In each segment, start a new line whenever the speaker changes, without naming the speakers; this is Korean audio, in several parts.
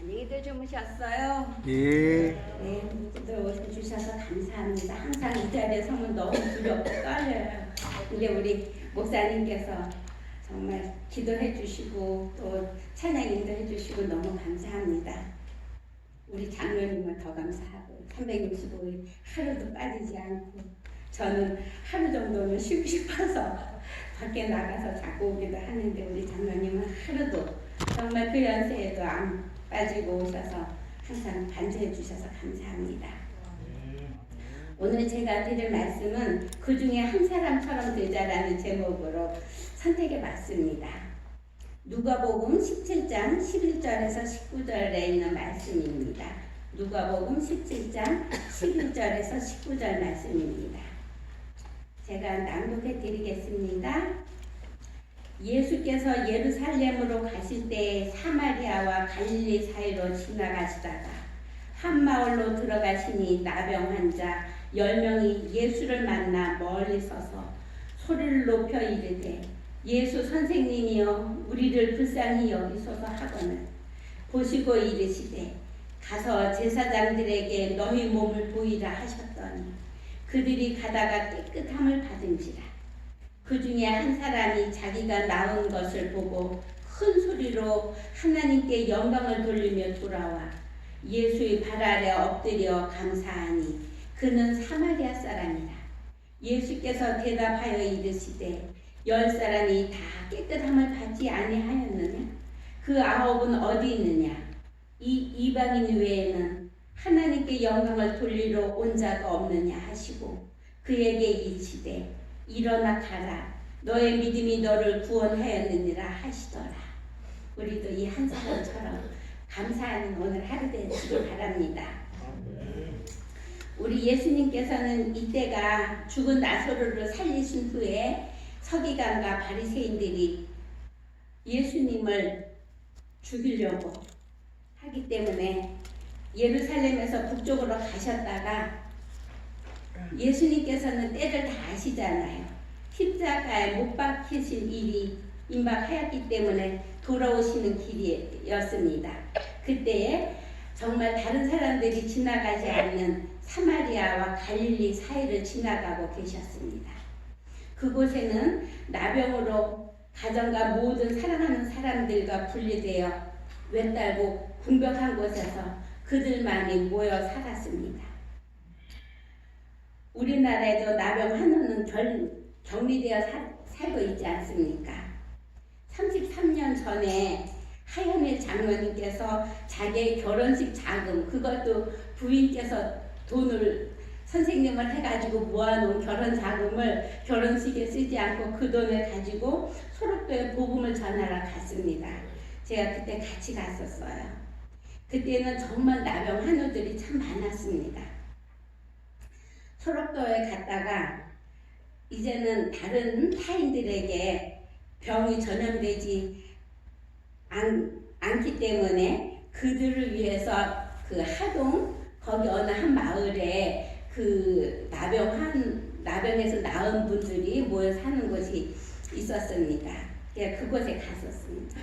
안녕히들 주무셨어요?
예.
네, 모두들 오셔주셔서 감사합니다. 항상 이 자리에 서면 너무 두렵고 떨려요. 근데 우리 목사님께서 정말 기도해 주시고 또 찬양인도 해주시고 너무 감사합니다. 우리 장로님은 더 감사하고 365일 하루도 빠지지 않고 저는 하루 정도는 쉬고 싶어서 밖에 나가서 자고 오기도 하는데 우리 장로님은 하루도 정말 그 연세에도 안 빠지고 오셔서 항상 반주해 주셔서 감사합니다. 오늘 제가 드릴 말씀은 그 중에 한 사람처럼 되자라는 제목으로 선택해 봤습니다. 누가복음 17장 11절에서 19절에 있는 말씀입니다. 누가복음 17장 11절에서 19절 말씀입니다. 제가 낭독해 드리겠습니다. 예수께서 예루살렘으로 가실 때 사마리아와 갈릴리 사이로 지나가시다가 한 마을로 들어가시니 나병 환자 10명이 예수를 만나 멀리 서서 소리를 높여 이르되 예수 선생님이여 우리를 불쌍히 여기소서 하거늘 보시고 이르시되 가서 제사장들에게 너희 몸을 보이라 하셨더니 그들이 가다가 깨끗함을 받은지라. 그 중에 한 사람이 자기가 나은 것을 보고 큰 소리로 하나님께 영광을 돌리며 돌아와 예수의 발 아래 엎드려 감사하니 그는 사마리아 사람이라. 예수께서 대답하여 이르시되 10사람이 다 깨끗함을 받지 아니하였느냐? 그 9은 어디 있느냐? 이 이방인 외에는 하나님께 영광을 돌리러 온 자가 없느냐 하시고 그에게 이르시되 일어나 가라 너의 믿음이 너를 구원하였느니라 하시더라. 우리도 이 한 사람처럼 감사하는 오늘 하루 되시길 바랍니다. 우리 예수님께서는 이때가 죽은 나사로를 살리신 후에 서기관과 바리새인들이 예수님을 죽이려고 하기 때문에 예루살렘에서 북쪽으로 가셨다가 예수님께서는 때를 다 아시잖아요. 십자가에 못 박히신 일이 임박하였기 때문에 돌아오시는 길이었습니다. 그때에 정말 다른 사람들이 지나가지 않는 사마리아와 갈릴리 사이를 지나가고 계셨습니다. 그곳에는 나병으로 가정과 모든 사랑하는 사람들과 분리되어 외딸고 궁벽한 곳에서 그들만이 모여 살았습니다. 우리나라에도 나병 환우는 격리되어 살고 있지 않습니까? 33년 전에 하현일 장로님께서 자기의 결혼식 자금, 그것도 부인께서 돈을 선생님을 해가지고 모아놓은 결혼 자금을 결혼식에 쓰지 않고 그 돈을 가지고 소록도에 복음을 전하러 갔습니다. 제가 그때 같이 갔었어요. 그때는 정말 나병 환우들이 참 많았습니다. 소록도에 갔다가 이제는 다른 타인들에게 병이 전염되지 않기 때문에 그들을 위해서 그 하동 거기 어느 한 마을에 그 나병에서 나은 분들이 모여 사는 곳이 있었습니다. 그곳에 갔었습니다.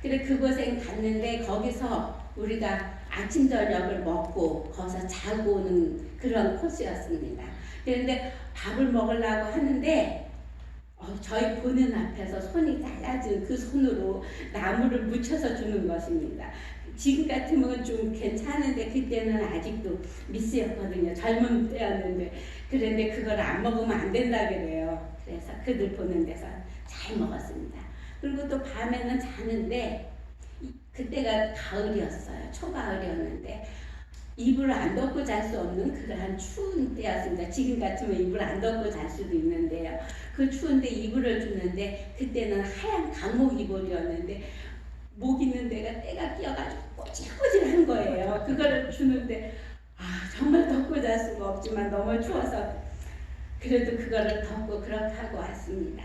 그래 그곳에 갔는데 거기서 우리가 아침 저녁을 먹고 거기서 자고 오는 그런 코스였습니다. 그런데 밥을 먹으려고 하는데 저희 보는 앞에서 손이 잘라진 그 손으로 나무를 묻혀서 주는 것입니다. 지금 같으면 좀 괜찮은데 그때는 아직도 미스였거든요. 젊은 때였는데 그런데 그걸 안 먹으면 안 된다 그래요. 그래서 그들 보는 데서 잘 먹었습니다. 그리고 또 밤에는 자는데 그때가 가을이었어요. 초가을이었는데 이불을 안 덮고 잘 수 없는 그러한 추운 때였습니다. 지금 같으면 이불 안 덮고 잘 수도 있는데요. 그 추운데 이불을 주는데 그때는 하얀 강목 이불이었는데 목 있는 데가 때가 끼어가지고 꼬질꼬질한 거예요. 그거를 주는데 정말 덮고 잘 수가 없지만 너무 추워서 그래도 그거를 덮고 그렇게 하고 왔습니다.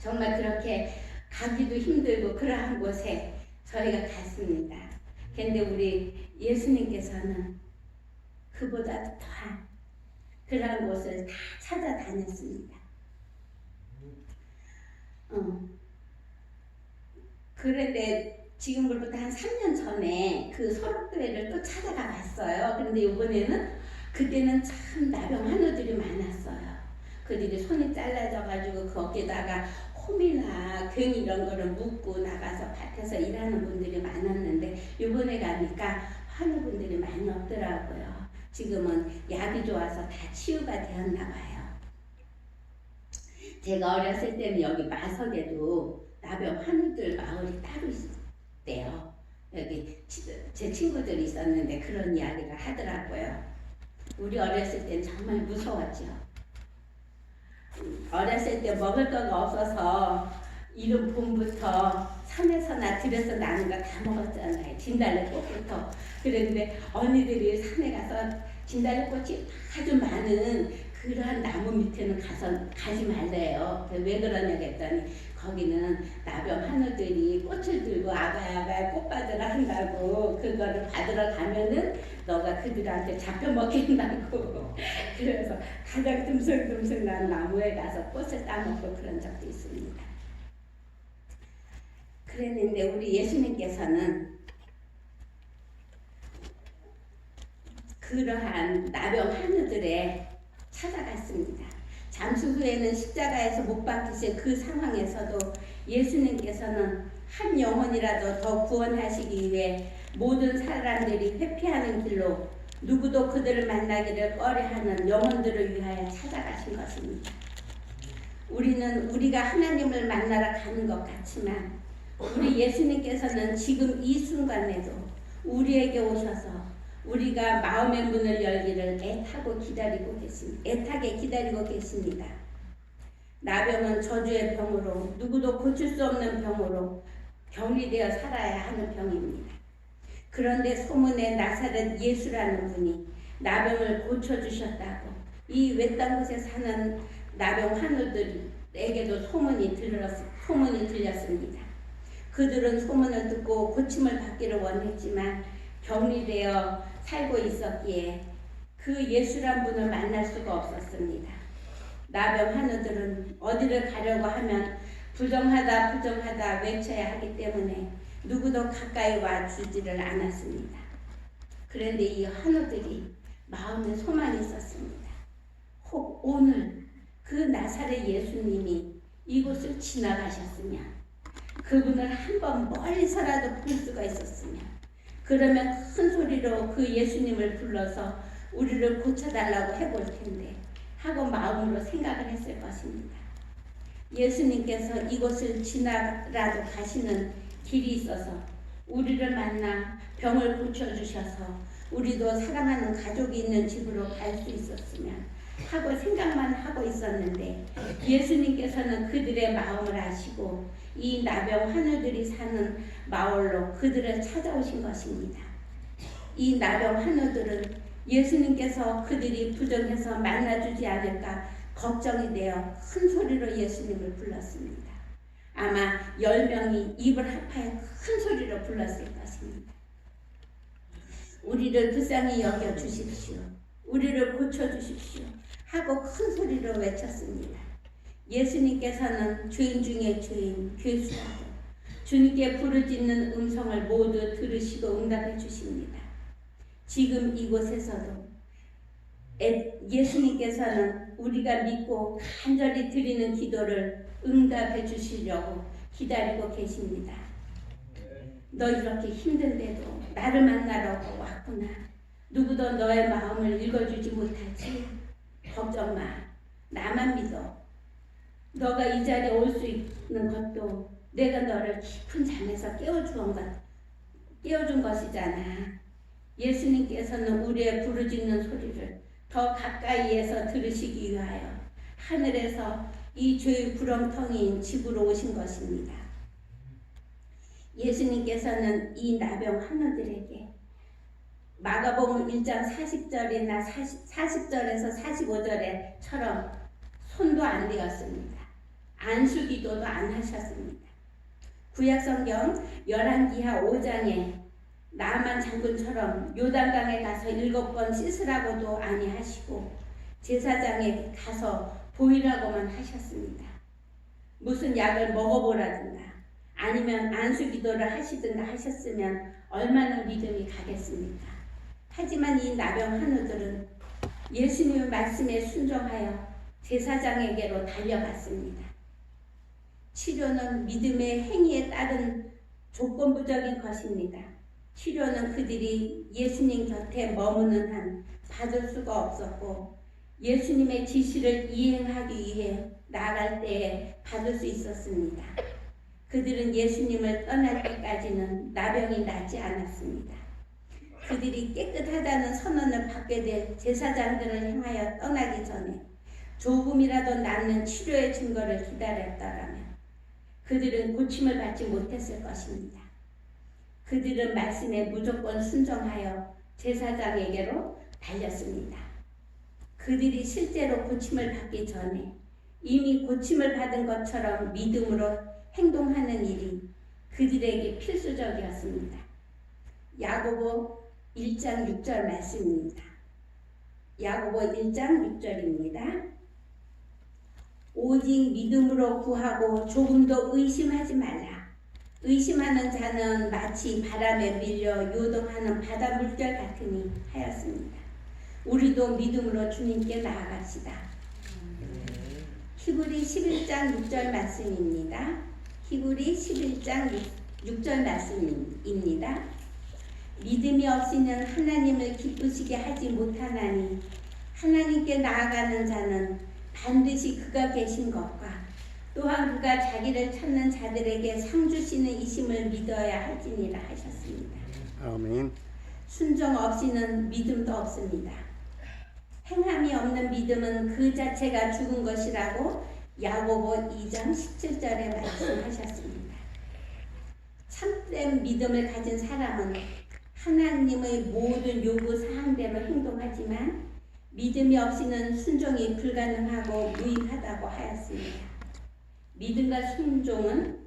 정말 그렇게 가기도 힘들고 그러한 곳에 저희가 갔습니다. 근데 우리 예수님께서는 그보다 더한 그러한 곳을 다 찾아다녔습니다. 그런데 지금으로부터 한 3년 전에 그 소록교회를 또 찾아가 봤어요. 그런데 이번에는 그때는 참 나병 환우들이 많았어요. 그들이 손이 잘라져가지고 거기다가 홈이나 괭 이런 거를 묶고 나가서 밭에서 일하는 분들이 많았는데 이번에 가니까 환우분들이 많이 없더라고요. 지금은 약이 좋아서 다 치유가 되었나 봐요. 제가 어렸을 때는 여기 마석에도 나병 환우들 마을이 따로 있대요. 여기 제 친구들이 있었는데 그런 이야기를 하더라고요. 우리 어렸을 땐 정말 무서웠죠. 어렸을 때 먹을 거가 없어서 이른 봄부터 산에서나 들에서 나는 거 다 먹었잖아요. 진달래꽃부터. 그런데 언니들이 산에 가서 진달래꽃이 아주 많은 그러한 나무 밑에는 가지 말래요. 왜 그러냐 했더니 거기는 나병 환우들이 꽃을 들고 아가아가 꽃받으러 한다고 그거를 받으러 가면은 너가 그들한테 잡혀 먹힌다고. 그래서 가장 듬성듬성 난 나무에 가서 꽃을 따먹고 그런 적도 있습니다. 그랬는데 우리 예수님께서는 그러한 나병 환우들에 찾아갔습니다. 잠시 후에는 십자가에서 못 박히신 그 상황에서도 예수님께서는 한 영혼이라도 더 구원하시기 위해 모든 사람들이 회피하는 길로 누구도 그들을 만나기를 꺼려하는 영혼들을 위하여 찾아가신 것입니다. 우리는 우리가 하나님을 만나러 가는 것 같지만 우리 예수님께서는 지금 이 순간에도 우리에게 오셔서 우리가 마음의 문을 열기를 애타게 기다리고 계십니다. 나병은 저주의 병으로 누구도 고칠 수 없는 병으로 격리되어 살아야 하는 병입니다. 그런데 소문에 나사렛 예수라는 분이 나병을 고쳐주셨다고 이 외딴 곳에 사는 나병 환우들에게도 소문이 들렸습니다. 그들은 소문을 듣고 고침을 받기를 원했지만 격리되어 살고 있었기에 그 예수란 분을 만날 수가 없었습니다. 나병 환우들은 어디를 가려고 하면 부정하다 외쳐야 하기 때문에 누구도 가까이 와주지를 않았습니다. 그런데 이 환우들이 마음에 소망이 있었습니다. 혹 오늘 그 나사렛 예수님이 이곳을 지나가셨으면 그분을 한번 멀리서라도 볼 수가 있었으면 그러면 큰 소리로 그 예수님을 불러서 우리를 고쳐달라고 해볼 텐데 하고 마음으로 생각을 했을 것입니다. 예수님께서 이곳을 지나라도 가시는 길이 있어서 우리를 만나 병을 고쳐주셔서 우리도 사랑하는 가족이 있는 집으로 갈 수 있었으면 하고 생각만 하고 있었는데 예수님께서는 그들의 마음을 아시고 이 나병 환우들이 사는 마을로 그들을 찾아오신 것입니다. 이 나병 환우들은 예수님께서 그들이 부정해서 만나주지 않을까 걱정이 되어 큰 소리로 예수님을 불렀습니다. 아마 10명이 입을 합하여 큰 소리로 불렀을 것입니다. 우리를 불쌍히 여겨 주십시오. 우리를 고쳐 주십시오. 하고 큰 소리로 외쳤습니다. 예수님께서는 죄인 중에 죄인, 괴수라도 주님께 부르짖는 음성을 모두 들으시고 응답해 주십니다. 지금 이곳에서도 예수님께서는 우리가 믿고 간절히 드리는 기도를 응답해 주시려고 기다리고 계십니다. 너 이렇게 힘든데도 나를 만나러 왔구나. 누구도 너의 마음을 읽어주지 못하지? 걱정 마. 나만 믿어. 너가 이 자리에 올 수 있는 것도 내가 너를 깊은 잠에서 깨워준 것이잖아. 예수님께서는 우리의 부르짖는 소리를 더 가까이에서 들으시기 위하여 하늘에서 이 죄의 구렁텅이인 지구로 오신 것입니다. 예수님께서는 이 나병 환우들에게 마가복음 1장 40절이나 40절에서 45절에처럼 손도 안 대었습니다. 안수기도도 안 하셨습니다. 구약성경 열왕기하 5장에 나만 장군처럼 요단강에 가서 7번 씻으라고도 아니하시고 제사장에 가서 보이라고만 하셨습니다. 무슨 약을 먹어보라든가 아니면 안수기도를 하시든가 하셨으면 얼마나 믿음이 가겠습니까? 하지만 이 나병 한우들은 예수님의 말씀에 순종하여 제사장에게로 달려갔습니다. 치료는 믿음의 행위에 따른 조건부적인 것입니다. 치료는 그들이 예수님 곁에 머무는 한 받을 수가 없었고 예수님의 지시를 이행하기 위해 나아갈 때에 받을 수 있었습니다. 그들은 예수님을 떠날 때까지는 나병이 낫지 않았습니다. 그들이 깨끗하다는 선언을 받게 될 제사장들을 향하여 떠나기 전에 조금이라도 낫는 치료의 증거를 기다렸다라면 그들은 고침을 받지 못했을 것입니다. 그들은 말씀에 무조건 순종하여 제사장에게로 달렸습니다. 그들이 실제로 고침을 받기 전에 이미 고침을 받은 것처럼 믿음으로 행동하는 일이 그들에게 필수적이었습니다. 야고보 1장 6절 말씀입니다. 야고보 1장 6절입니다. 오직 믿음으로 구하고 조금도 의심하지 말라. 의심하는 자는 마치 바람에 밀려 요동하는 바다 물결 같으니 하였습니다. 우리도 믿음으로 주님께 나아갑시다. 히브리 11장 6절 말씀입니다. 히브리 11장 6절 말씀입니다. 믿음이 없이는 하나님을 기쁘시게 하지 못하나니 하나님께 나아가는 자는 반드시 그가 계신 것과 또한 그가 자기를 찾는 자들에게 상 주시는 이심을 믿어야 할지니라 하셨습니다.
아멘.
순종 없이는 믿음도 없습니다. 행함이 없는 믿음은 그 자체가 죽은 것이라고 야고보 2장 17절에 말씀하셨습니다. 참된 믿음을 가진 사람은 하나님의 모든 요구 사항대로 행동하지만 믿음이 없이는 순종이 불가능하고 무익하다고 하였습니다. 믿음과 순종은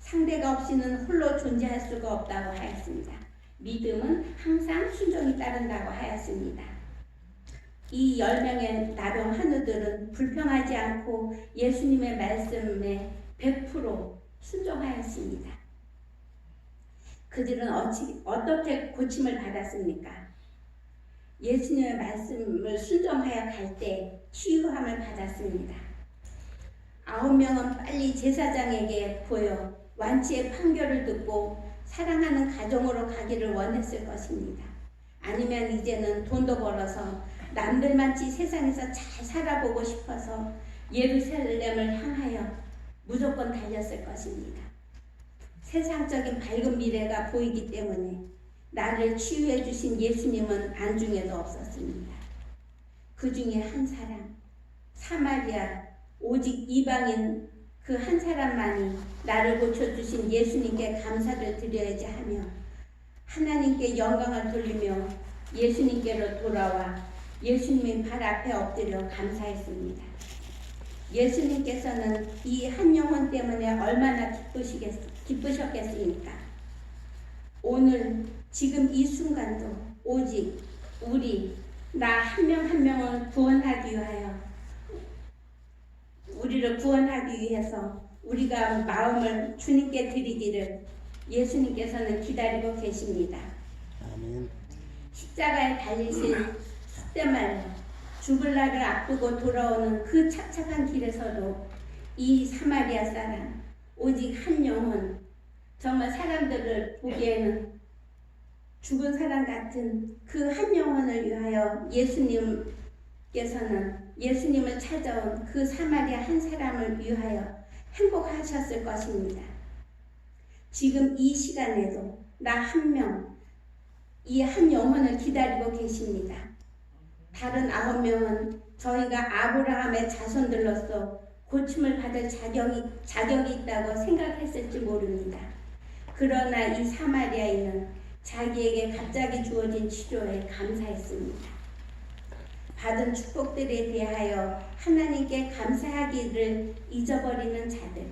상대가 없이는 홀로 존재할 수가 없다고 하였습니다. 믿음은 항상 순종이 따른다고 하였습니다. 이 10명의 나병 한우들은 불평하지 않고 예수님의 말씀에 100% 순종하였습니다. 그들은 어떻게 고침을 받았습니까? 예수님의 말씀을 순종하여 갈 때 치유함을 받았습니다. 9명은 빨리 제사장에게 보여 완치의 판결을 듣고 사랑하는 가정으로 가기를 원했을 것입니다. 아니면 이제는 돈도 벌어서 남들만치 세상에서 잘 살아보고 싶어서 예루살렘을 향하여 무조건 달렸을 것입니다. 세상적인 밝은 미래가 보이기 때문에 나를 치유해 주신 예수님은 안중에도 없었습니다. 그 중에 한 사람, 사마리아, 오직 이방인 그 한 사람만이 나를 고쳐주신 예수님께 감사를 드려야지 하며 하나님께 영광을 돌리며 예수님께로 돌아와 예수님의 발 앞에 엎드려 감사했습니다. 예수님께서는 이 한 영혼 때문에 얼마나 기쁘셨겠습니까? 오늘 지금 이 순간도 오직 나 한 명 한 명을 구원하기 위하여 우리를 구원하기 위해서 우리가 마음을 주님께 드리기를 예수님께서는 기다리고 계십니다.
아멘.
십자가에 달리신 숙대말로 죽을 날을 앞두고 돌아오는 그 착착한 길에서도 이 사마리아 사람 오직 한 영혼 정말 사람들을 보기에는 죽은 사람 같은 그 한 영혼을 위하여 예수님을 찾아온 그 사마리아 한 사람을 위하여 행복하셨을 것입니다. 지금 이 시간에도 나 한 명, 이 한 영혼을 기다리고 계십니다. 다른 9명은 저희가 아브라함의 자손들로서 고침을 받을 자격이 있다고 생각했을지 모릅니다. 그러나 이 사마리아인은 자기에게 갑자기 주어진 치료에 감사했습니다. 받은 축복들에 대하여 하나님께 감사하기를 잊어버리는 자들,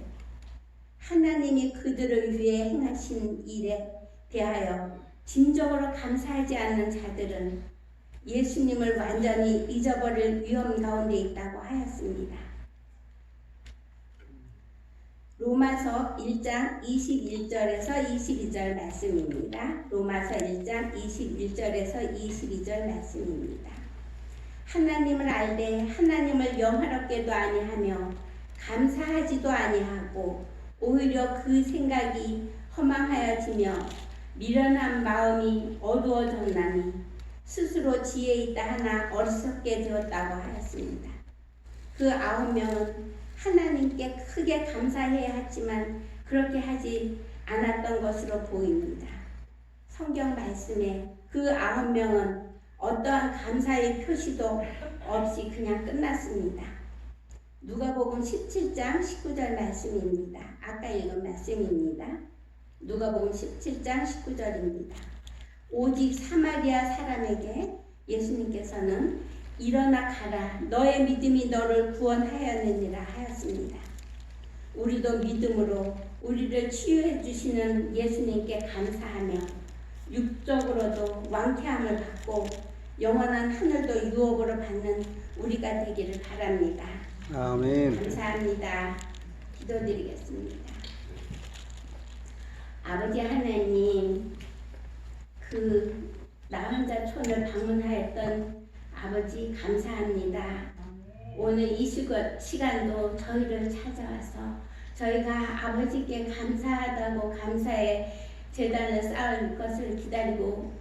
하나님이 그들을 위해 행하신 일에 대하여 진정으로 감사하지 않는 자들은 예수님을 완전히 잊어버릴 위험 가운데 있다고 하였습니다. 로마서 1장 21절에서 22절 말씀입니다. 로마서 1장 21절에서 22절 말씀입니다. 하나님을 알되 하나님을 영화롭게도 아니하며 감사하지도 아니하고 오히려 그 생각이 허망하여지며 미련한 마음이 어두워졌나니 스스로 지혜 있다 하나 어리석게 되었다고 하였습니다. 그 9명은 하나님께 크게 감사해야 했지만 그렇게 하지 않았던 것으로 보입니다. 성경 말씀에 그 9명은 어떠한 감사의 표시도 없이 그냥 끝났습니다. 누가복음 17장 19절 말씀입니다. 아까 읽은 말씀입니다. 누가복음 17장 19절입니다. 오직 사마리아 사람에게 예수님께서는 일어나 가라 너의 믿음이 너를 구원하였느니라 하였습니다. 우리도 믿음으로 우리를 치유해 주시는 예수님께 감사하며 육적으로도 완쾌함을 받고 영원한 하늘도 유업으로 받는 우리가 되기를 바랍니다.
아멘.
감사합니다. 기도드리겠습니다. 아버지 하나님, 그 나환자촌을 방문하였던 아버지 감사합니다. 오늘 이 시간도 저희를 찾아와서 저희가 아버지께 감사하다고 감사의 제단을 쌓을 것을 기다리고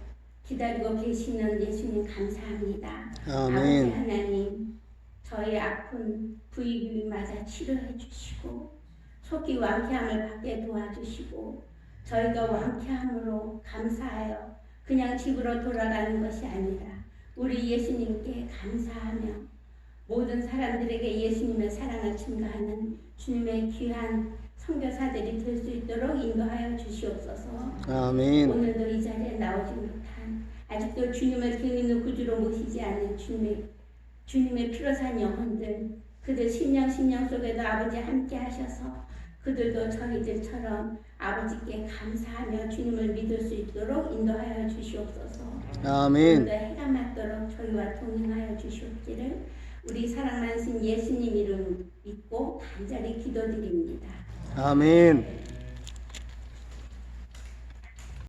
계시는 예수님 감사합니다.
아멘.
아버지 하나님, 저희 아픈 부위마다 치료해 주시고 속히 완쾌함을 받게 도와주시고 저희가 완쾌함으로 감사하여 그냥 집으로 돌아가는 것이 아니라 우리 예수님께 감사하며 모든 사람들에게 예수님의 사랑을 증거하는 주님의 귀한 선교사들이 될 수 있도록 인도하여 주시옵소서.
아멘.
오늘도 이 자리에 나오지 못한 아직도 주님을 경인의 구주로 모시지 않는 주님의 피로 산 영혼들, 그들 심령 속에도 아버지 함께 하셔서 그들도 저희들처럼 아버지께 감사하며 주님을 믿을 수 있도록 인도하여 주시옵소서.
아멘.
오늘도 해가 맞도록 저희와 동행하여 주시옵기를 우리 사랑 많으신 예수님 이름 믿고 간절히 기도드립니다.
아멘.